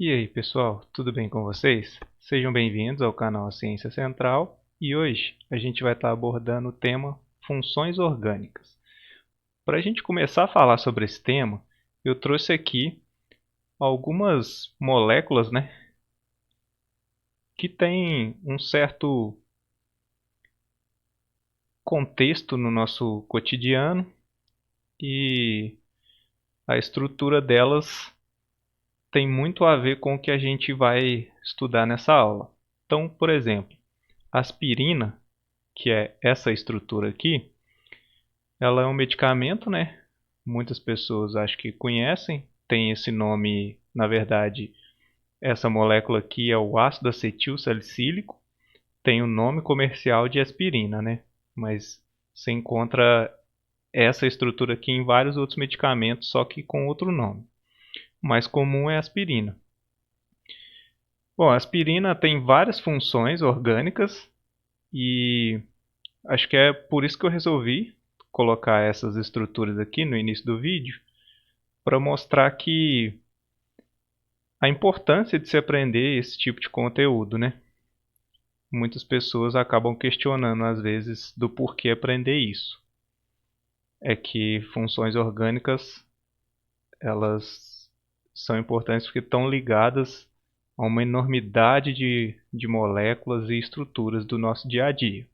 E aí, pessoal, tudo bem com vocês? Sejam bem-vindos ao canal Ciência Central e hoje a gente vai estar abordando o tema funções orgânicas. Para a gente começar a falar sobre esse tema, eu trouxe aqui algumas moléculas, que têm um certo contexto no nosso cotidiano e a estrutura delas tem muito a ver com o que a gente vai estudar nessa aula. Então, por exemplo, a aspirina, que é essa estrutura aqui, ela é um medicamento, né? Muitas pessoas acho que conhecem. Tem esse nome, na verdade, essa molécula aqui é o ácido acetil salicílico. Tem o nome comercial de aspirina, né? Mas você encontra essa estrutura aqui em vários outros medicamentos, só que com outro nome. O mais comum é a aspirina. Bom, a aspirina tem várias funções orgânicas e acho que é por isso que eu resolvi colocar essas estruturas aqui no início do vídeo, para mostrar que a importância de se aprender esse tipo de conteúdo, né? Muitas pessoas acabam questionando às vezes do porquê aprender isso. É que funções orgânicas, elas são importantes porque estão ligadas a uma enormidade de moléculas e estruturas do nosso dia a dia.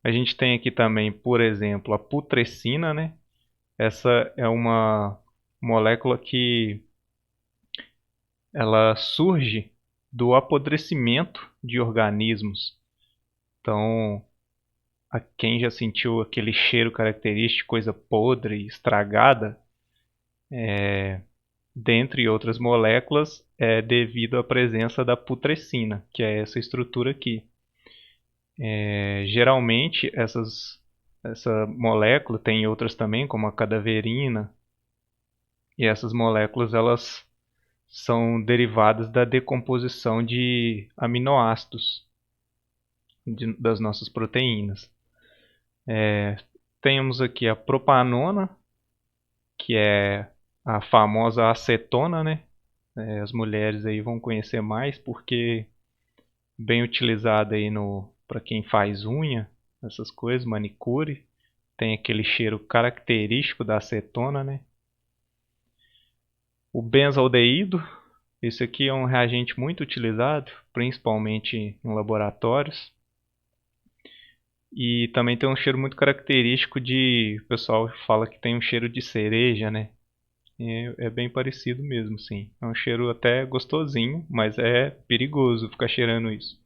A gente tem aqui também, por exemplo, a putrescina, né? Essa é uma molécula que ela surge do apodrecimento de organismos. Então, a quem já sentiu aquele cheiro característico de coisa podre, estragada, dentre outras moléculas, é devido à presença da putrescina, que é essa estrutura aqui. Geralmente, essa molécula tem outras também, como a cadaverina, e essas moléculas elas são derivadas da decomposição de aminoácidos das nossas proteínas. Temos aqui a propanona, que é a famosa acetona, né? As mulheres aí vão conhecer mais porque bem utilizada aí no para quem faz unha, essas coisas, manicure, tem aquele cheiro característico da acetona, né? O benzaldeído, esse aqui é um reagente muito utilizado, principalmente em laboratórios. E também tem um cheiro muito característico de, o pessoal fala que tem um cheiro de cereja, né? É bem parecido mesmo, sim. É um cheiro até gostosinho, mas é perigoso ficar cheirando isso.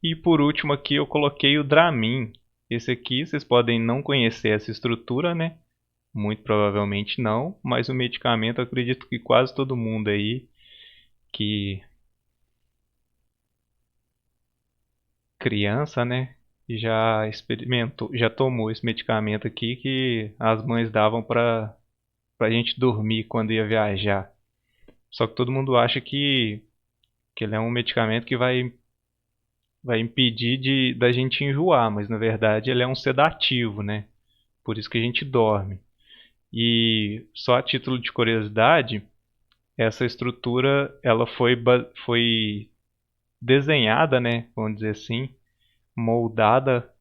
E por último aqui eu coloquei o Dramin. Esse aqui vocês podem não conhecer essa estrutura, né? Muito provavelmente não, mas o medicamento eu acredito que quase todo mundo aí que criança, né? Já experimentou, já tomou esse medicamento aqui que as mães davam para a gente dormir quando ia viajar. Só que todo mundo acha que ele é um medicamento que vai impedir da gente enjoar, mas na verdade ele é um sedativo, né? Por isso que a gente dorme. E só a título de curiosidade, essa estrutura ela foi desenhada, né? Vamos dizer assim, moldada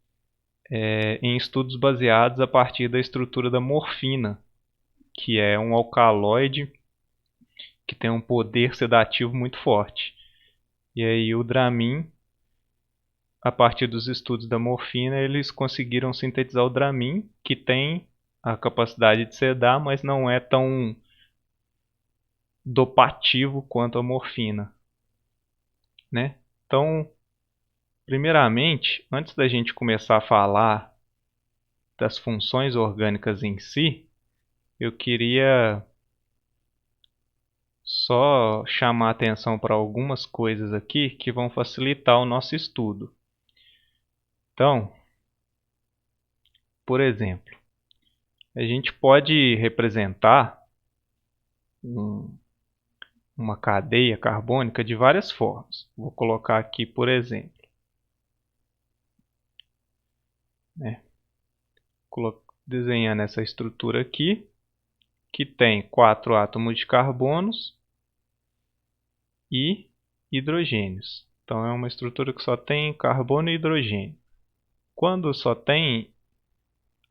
em estudos baseados a partir da estrutura da morfina, que é um alcaloide que tem um poder sedativo muito forte. E aí o Dramin, a partir dos estudos da morfina, eles conseguiram sintetizar o Dramin, que tem a capacidade de sedar, mas não é tão dopativo quanto a morfina, né? Então, primeiramente, antes da gente começar a falar das funções orgânicas em si, eu queria só chamar a atenção para algumas coisas aqui que vão facilitar o nosso estudo. Então, por exemplo, a gente pode representar um- uma cadeia carbônica de várias formas. Vou colocar aqui, por exemplo, né? Desenhando essa estrutura aqui, que tem 4 átomos de carbonos e hidrogênios. Então é uma estrutura que só tem carbono e hidrogênio. Quando só tem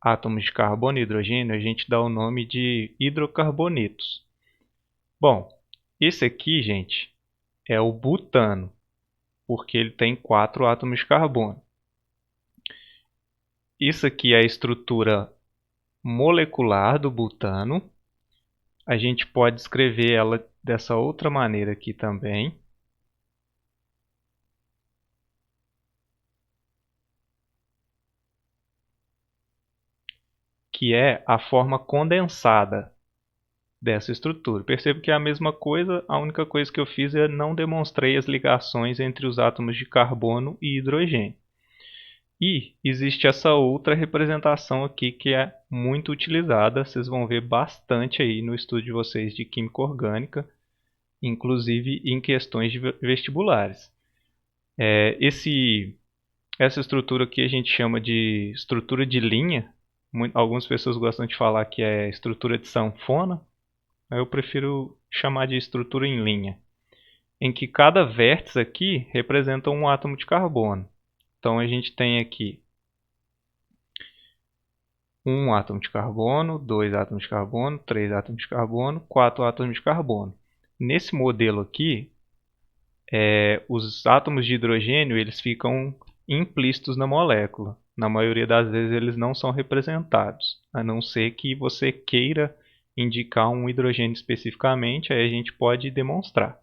átomos de carbono e hidrogênio, a gente dá o nome de hidrocarbonetos. Bom, esse aqui, gente, é o butano, porque ele tem 4 átomos de carbono. Isso aqui é a estrutura molecular do butano. A gente pode escrever ela dessa outra maneira aqui também. Que é a forma condensada dessa estrutura. Percebo que é a mesma coisa, a única coisa que eu fiz é não demonstrei as ligações entre os átomos de carbono e hidrogênio. E existe essa outra representação aqui que é muito utilizada, vocês vão ver bastante aí no estudo de vocês de química orgânica, inclusive em questões de vestibulares. Essa estrutura aqui a gente chama de estrutura de linha. Algumas pessoas gostam de falar que é estrutura de sanfona. Eu prefiro chamar de estrutura em linha, em que cada vértice aqui representa um átomo de carbono. Então a gente tem aqui um átomo de carbono, 2 átomos de carbono, 3 átomos de carbono, 4 átomos de carbono. Nesse modelo aqui, os átomos de hidrogênio eles ficam implícitos na molécula. Na maioria das vezes eles não são representados, a não ser que você queira indicar um hidrogênio especificamente, aí a gente pode demonstrar.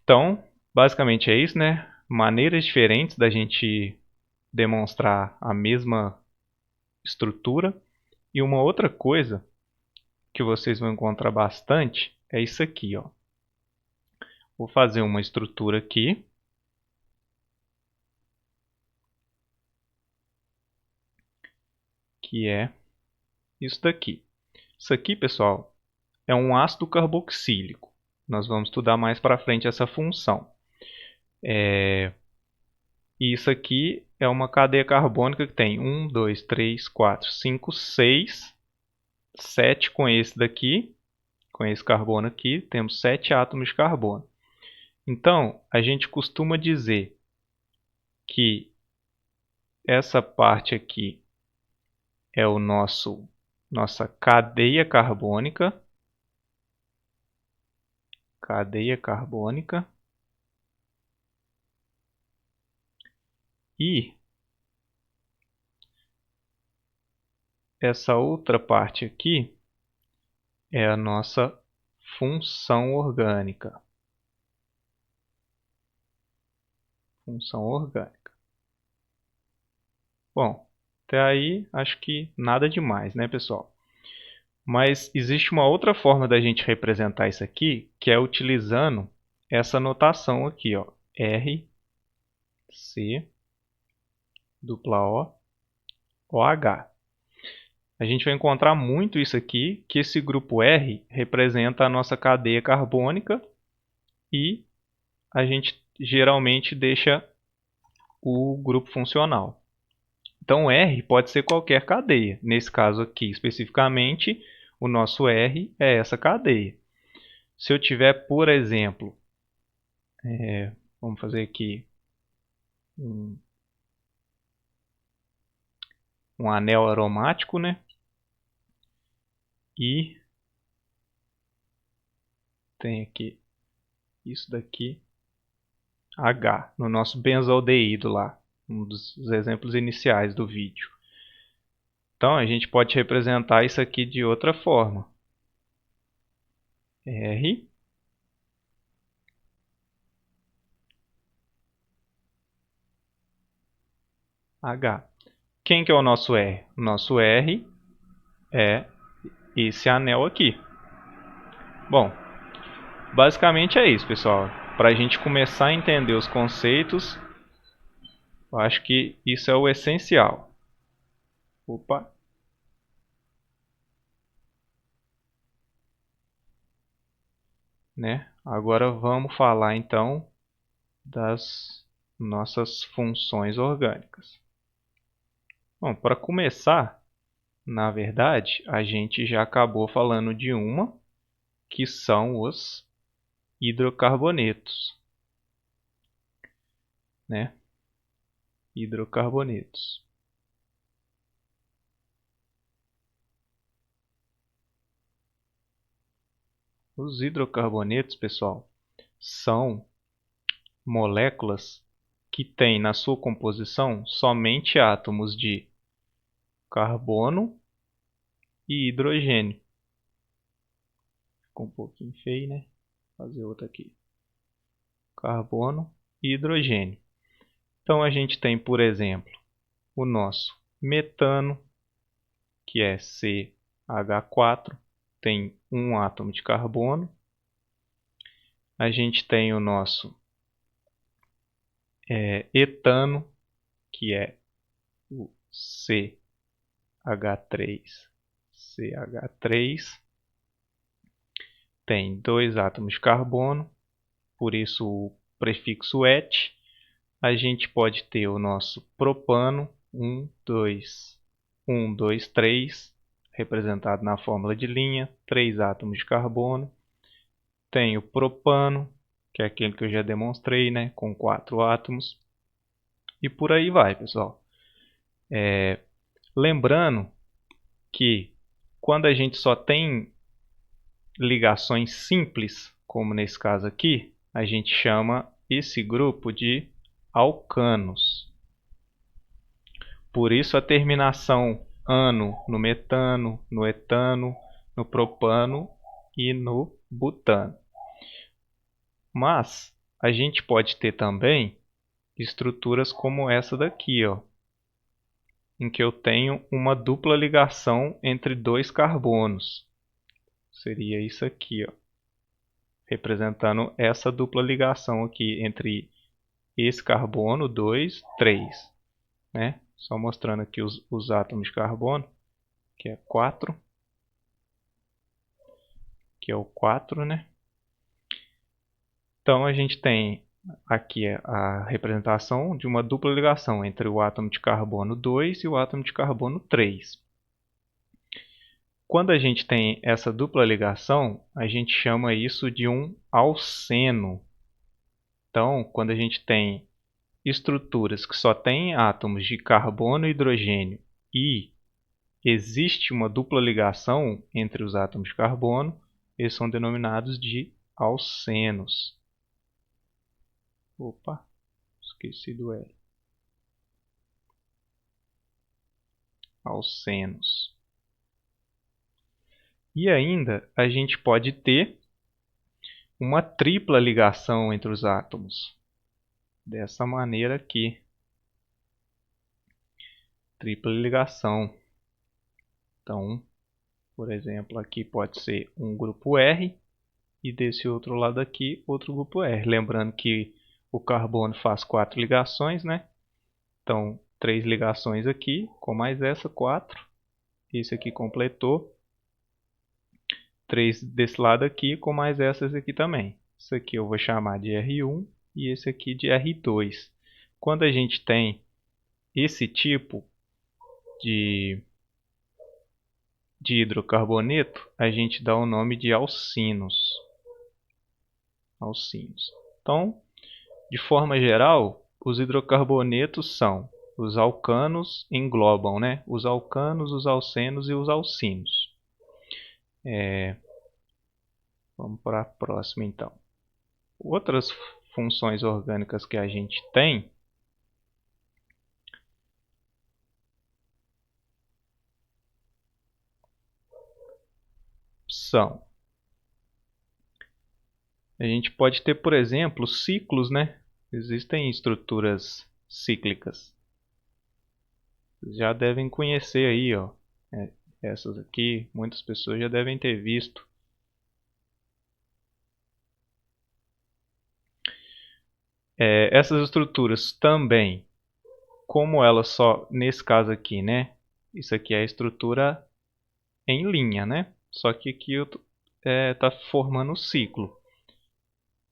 Então, basicamente é isso, né? Maneiras diferentes da gente demonstrar a mesma estrutura. E uma outra coisa que vocês vão encontrar bastante é isso aqui, ó. Vou fazer uma estrutura aqui. Que é isso daqui. Isso aqui, pessoal, é um ácido carboxílico. Nós vamos estudar mais para frente essa função. E isso aqui é uma cadeia carbônica que tem 1, 2, 3, 4, 5, 6, 7 com esse daqui, com esse carbono aqui, temos 7 átomos de carbono. Então, a gente costuma dizer que essa parte aqui é o nossa cadeia carbônica. Cadeia carbônica. E essa outra parte aqui é a nossa função orgânica. Função orgânica. Bom, até aí acho que nada demais, né, pessoal? Mas existe uma outra forma da gente representar isso aqui, que é utilizando essa notação aqui, ó, R, C, dupla O, OH. A gente vai encontrar muito isso aqui, que esse grupo R representa a nossa cadeia carbônica e a gente geralmente deixa o grupo funcional. Então R pode ser qualquer cadeia. Nesse caso aqui, especificamente, o nosso R é essa cadeia. Se eu tiver, por exemplo, vamos fazer aqui um anel aromático, né? E tem aqui isso daqui, H, no nosso benzaldeído lá, um dos exemplos iniciais do vídeo. Então a gente pode representar isso aqui de outra forma. R, H. Quem que é o nosso R? O nosso R é esse anel aqui. Bom, basicamente é isso, pessoal. Para a gente começar a entender os conceitos, eu acho que isso é o essencial. Opa! Né? Agora vamos falar então das nossas funções orgânicas. Bom, para começar, na verdade, a gente já acabou falando de uma, que são os hidrocarbonetos, né? Hidrocarbonetos. Os hidrocarbonetos, pessoal, são moléculas que têm na sua composição somente átomos de carbono e hidrogênio. Ficou um pouquinho feio, né? Vou fazer outra aqui. Carbono e hidrogênio. Então a gente tem, por exemplo, o nosso metano, que é CH4, tem um átomo de carbono. A gente tem o nosso etano, que é o CH3, tem dois átomos de carbono, por isso o prefixo et. A gente pode ter o nosso propano, 1, 2, 3, representado na fórmula de linha, 3 átomos de carbono. Tem o propano, que é aquele que eu já demonstrei, né, com 4 átomos. E por aí vai, pessoal. Lembrando que quando a gente só tem ligações simples, como nesse caso aqui, a gente chama esse grupo de alcanos. Por isso a terminação ano no metano, no etano, no propano e no butano. Mas a gente pode ter também estruturas como essa daqui, ó, em que eu tenho uma dupla ligação entre dois carbonos. Seria isso aqui, ó, representando essa dupla ligação aqui entre esse carbono 2, 3, né? Só mostrando aqui os átomos de carbono, que é 4, que é o 4, né? Então a gente tem aqui a representação de uma dupla ligação entre o átomo de carbono 2 e o átomo de carbono 3. Quando a gente tem essa dupla ligação, a gente chama isso de um alceno. Então, quando a gente tem estruturas que só têm átomos de carbono e hidrogênio e existe uma dupla ligação entre os átomos de carbono, eles são denominados de alcenos. Opa, esqueci do L. Alcenos. E ainda a gente pode ter uma tripla ligação entre os átomos. Dessa maneira aqui. Tripla ligação. Então, por exemplo, aqui pode ser um grupo R e desse outro lado aqui outro grupo R. Lembrando que o carbono faz 4 ligações, né? Então, 3 ligações aqui, com mais essa, 4. Esse aqui completou. 3 desse lado aqui, com mais essas aqui também. Isso aqui eu vou chamar de R1 e esse aqui de R2. Quando a gente tem esse tipo de hidrocarboneto, a gente dá o nome de alcinos. Alcinos. Então, de forma geral, os hidrocarbonetos são os alcanos, englobam, né? Os alcanos, os alcenos e os alcinos. Vamos para a próxima então. Outras funções orgânicas que a gente tem são: a gente pode ter, por exemplo, ciclos, né? Existem estruturas cíclicas. Vocês já devem conhecer aí, ó, essas aqui, muitas pessoas já devem ter visto. Essas estruturas também, como elas só, nesse caso aqui, né? Isso aqui é a estrutura em linha, né? Só que aqui está formando um ciclo.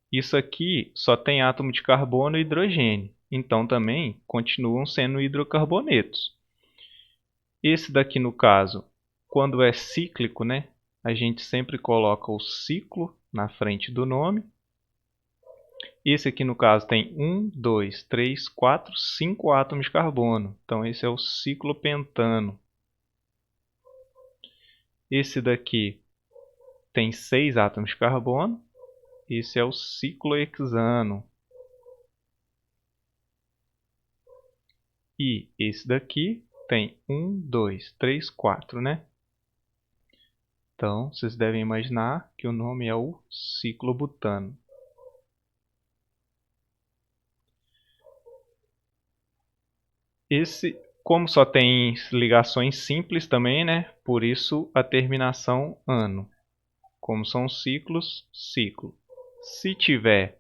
Isso aqui só tem átomo de carbono e hidrogênio, então também continuam sendo hidrocarbonetos. Esse daqui, no caso, quando é cíclico, né, a gente sempre coloca o ciclo na frente do nome. Esse aqui no caso tem 1, 2, 3, 4, 5 átomos de carbono. Então esse é o ciclopentano. Esse daqui tem 6 átomos de carbono. Esse é o ciclohexano. E esse daqui tem 1, 2, 3, 4, né? Então, vocês devem imaginar que o nome é o ciclobutano. Esse, como só tem ligações simples também, né? Por isso a terminação ano. Como são ciclos, ciclo. Se tiver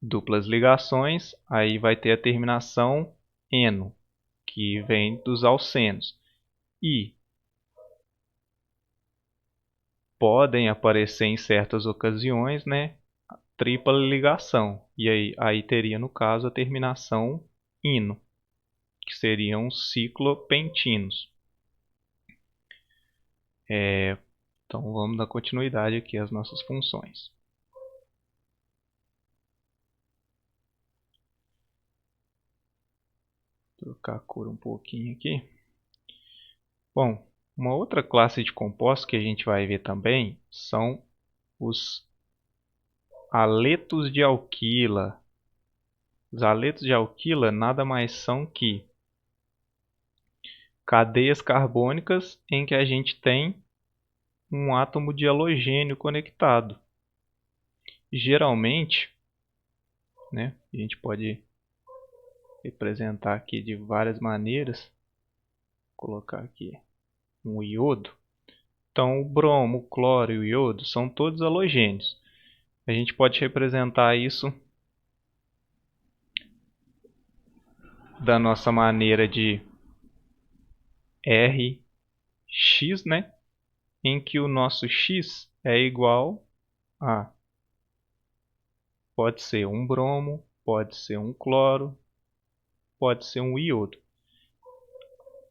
duplas ligações, aí vai ter a terminação eno, que vem dos alcenos. E podem aparecer em certas ocasiões, né, tripla ligação. E aí teria, no caso, a terminação ino, que seriam ciclopentinos. Então vamos dar continuidade aqui às nossas funções. Vou trocar a cor um pouquinho aqui. Bom, uma outra classe de compostos que a gente vai ver também são os aletos de alquila. Os aletos de alquila nada mais são que cadeias carbônicas em que a gente tem um átomo de halogênio conectado. Geralmente, né, a gente pode representar aqui de várias maneiras. Vou colocar aqui um iodo. Então, o bromo, o cloro e o iodo são todos halogênios. A gente pode representar isso da nossa maneira de Rx, né? Em que o nosso x é igual a, pode ser um bromo, pode ser um cloro, pode ser um iodo.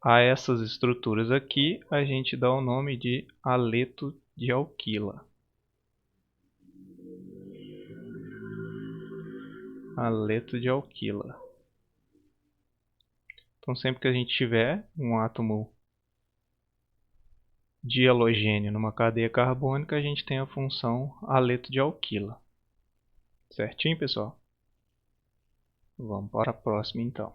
A essas estruturas aqui a gente dá o nome de aleto de alquila. Aleto de alquila. Então sempre que a gente tiver um átomo de halogênio numa cadeia carbônica, a gente tem a função aleto de alquila. Certinho, pessoal? Vamos para a próxima, então.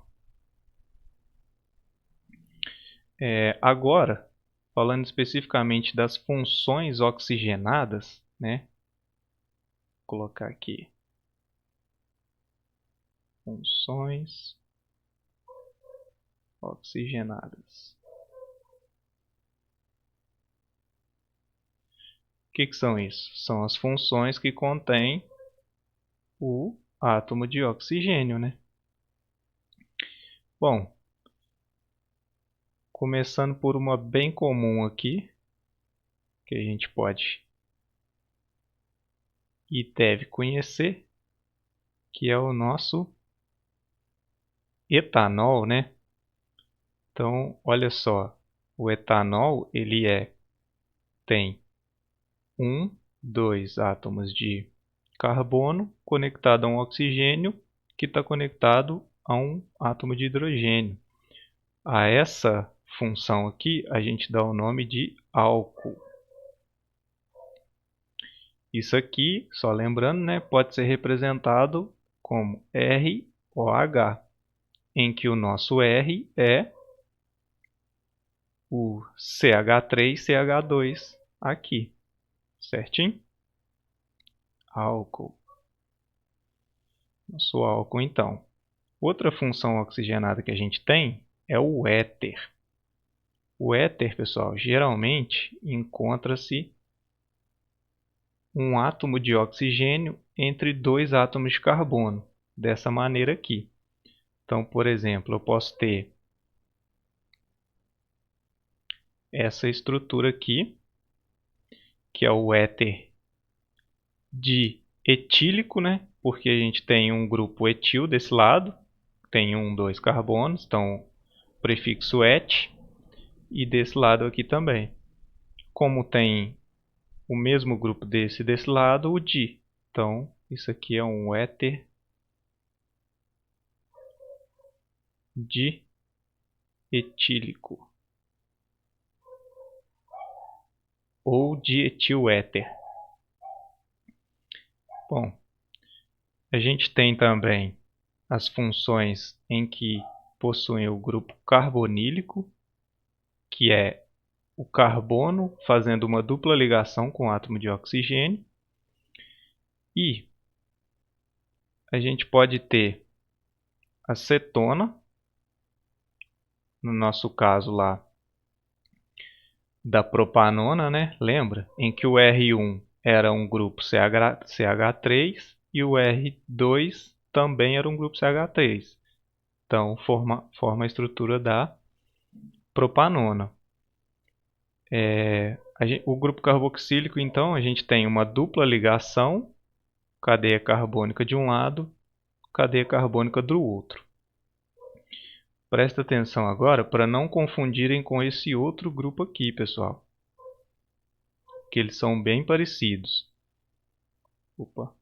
Agora, falando especificamente das funções oxigenadas, né? Vou colocar aqui. Funções oxigenadas. O que são isso? São as funções que contêm o átomo de oxigênio, né? Bom, começando por uma bem comum aqui, que a gente pode e deve conhecer, que é o nosso etanol, né? Então, olha só, o etanol ele tem 2 átomos de carbono conectado a um oxigênio que está conectado a um átomo de hidrogênio. A essa função aqui a gente dá o nome de álcool. Isso aqui, só lembrando, né, pode ser representado como ROH, em que o nosso R é o CH3CH2 aqui, certinho? Álcool. Nosso álcool, então. Outra função oxigenada que a gente tem é o éter. O éter, pessoal, geralmente encontra-se um átomo de oxigênio entre 2 átomos de carbono, dessa maneira aqui. Então, por exemplo, eu posso ter essa estrutura aqui, que é o éter dietílico, né? Porque a gente tem um grupo etil desse lado, tem 2 carbonos, então prefixo et, e desse lado aqui também. Como tem o mesmo grupo desse lado, o di. Então, Isso aqui é um éter dietílico ou dietiléter. Bom, a gente tem também as funções em que possuem o grupo carbonílico, que é o carbono fazendo uma dupla ligação com o átomo de oxigênio. E a gente pode ter a cetona, no nosso caso lá da propanona, né? Lembra? Em que o R1 era um grupo CH3 e o R2 também era um grupo CH3. Então forma a estrutura da propanona. O grupo carboxílico, então, a gente tem uma dupla ligação, cadeia carbônica de um lado, cadeia carbônica do outro. Presta atenção agora para não confundirem com esse outro grupo aqui, pessoal, que eles são bem parecidos. Opa.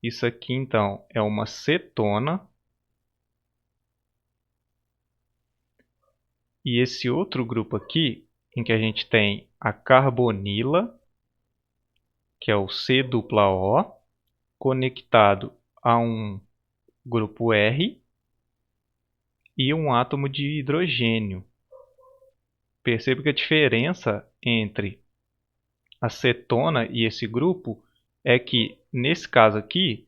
Isso aqui, então, é uma cetona. E esse outro grupo aqui, em que a gente tem a carbonila, que é o C-O, conectado a um grupo R e um átomo de hidrogênio. Perceba que a diferença entre a cetona e esse grupo é que, nesse caso aqui,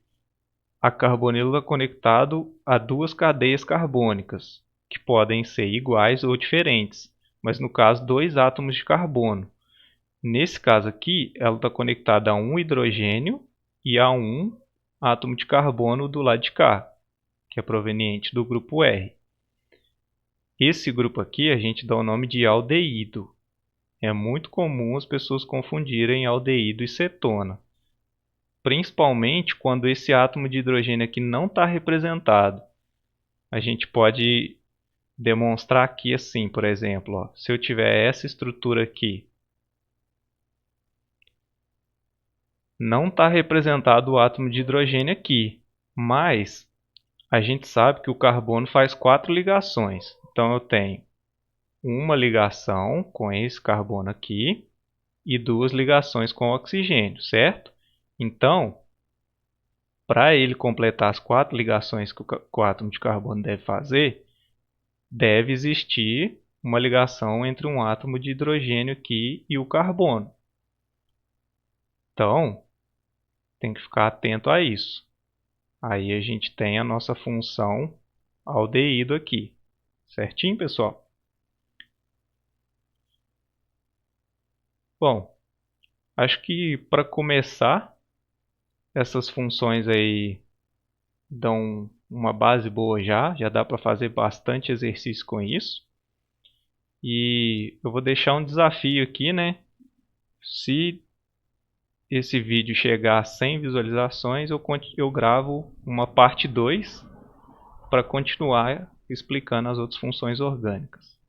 a carbonila está conectado a duas cadeias carbônicas, que podem ser iguais ou diferentes, mas no caso, dois átomos de carbono. Nesse caso aqui, ela está conectada a um hidrogênio e a um átomo de carbono do lado de cá, que é proveniente do grupo R. Esse grupo aqui a gente dá o nome de aldeído. É muito comum as pessoas confundirem aldeído e cetona, principalmente quando esse átomo de hidrogênio aqui não está representado. A gente pode demonstrar aqui assim, por exemplo, ó, se eu tiver essa estrutura aqui, não está representado o átomo de hidrogênio aqui, mas a gente sabe que o carbono faz 4 ligações. Então eu tenho uma ligação com esse carbono aqui e 2 ligações com o oxigênio, certo? Então, para ele completar as 4 ligações que o átomo de carbono deve fazer, deve existir uma ligação entre um átomo de hidrogênio aqui e o carbono. Então, tem que ficar atento a isso. Aí a gente tem a nossa função aldeído aqui. Certinho, pessoal? Bom, acho que para começar, essas funções aí dão uma base boa já dá para fazer bastante exercício com isso. E eu vou deixar um desafio aqui, né? Se esse vídeo chegar a 100 visualizações, eu gravo uma parte 2 para continuar explicando as outras funções orgânicas.